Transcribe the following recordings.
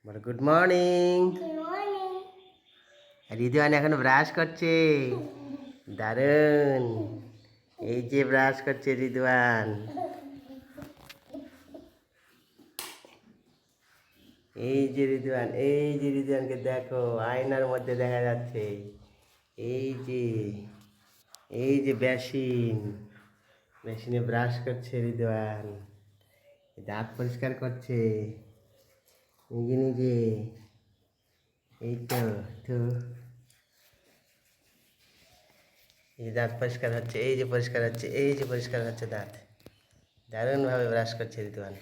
বলো good morning. Good morning. Ridwan এখন brush করছে, দারুণ। এই যে ব্রাশ করছে রিদওয়ান, এই যে রিদওয়ান, এই যে রিদওয়ানকে দেখো আয়নার মধ্যে দেখা যাচ্ছে। এই যে এই যে বেসিন, মেশিনে ব্রাশ করছে রিদওয়ান, দাঁত পরিষ্কার করছে নিজে নিজে। এই তো তো এই যে দাঁত পরিষ্কার হচ্ছে, এই যে পরিষ্কার হচ্ছে, এই যে পরিষ্কার হচ্ছে দাঁত। দারুণভাবে ব্রাশ করছে ঋতুয়ান।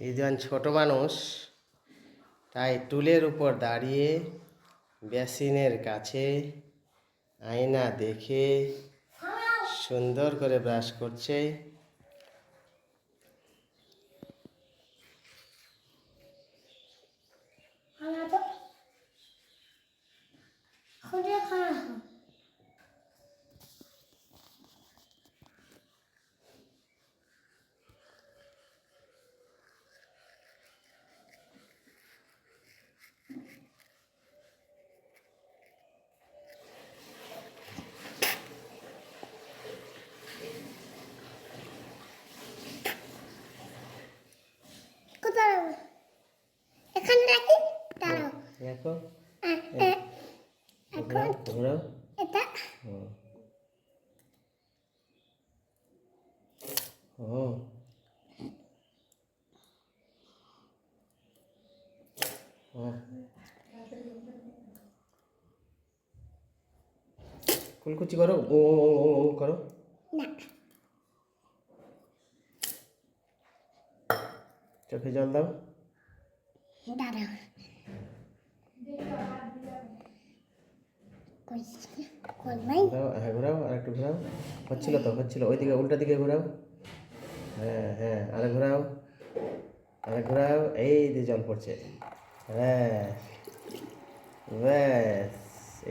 ঋতুয়ান ছোট মানুষ, তাই টুলের উপর দাঁড়িয়ে বেসিনের কাছে আয়না দেখে সুন্দর করে ব্রাশ করছে। এখানে রাখি, দাঁড়াও। দেখো এখন ঘোরাও। এটা ও ও কুলকুচি করো, ও করো। না, চোখে জল দাও। দাঁড়াও। ঘোরাও, হ্যাঁ ঘোরাও, আর একটু ঘোরাও। হচ্ছিল তো, হচ্ছিল। ওইদিকে উল্টা দিকে ঘোরাও। হ্যাঁ হ্যাঁ, আরে ঘোরাও, আরে ঘোরাও। এই যে জল পড়ছে। ব্যাস ব্যাস,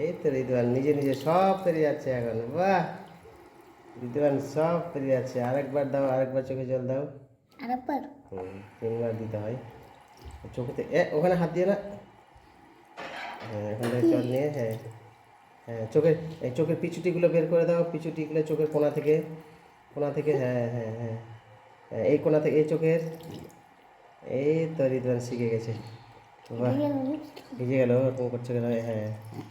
এই তো ঋতুয়ান নিজে নিজে সব পেরে যাচ্ছে এখন। বাহ, ঋতুয়ান সব পেরে যাচ্ছে। আরেকবার দাও, আরেকবার চোখে জল দাও। আরেকবার। 3বার দিতে হয় চোখেতে। ওখানে হাত দিয়ে না। হ্যাঁ, এখান থেকে জল নিয়ে, হ্যাঁ হ্যাঁ, এই চোখের পিছুটিগুলো বের করে দাও। পিছুটিগুলো চোখের কোণা থেকে, কোণা থেকে, হ্যাঁ হ্যাঁ হ্যাঁ হ্যাঁ, এই কোণা থেকে, এই চোখের। এই তো ঋতুয়ান শিখে গেছে। বাহ, ভিজে গেল, ওরকম করছে কেন? হ্যাঁ।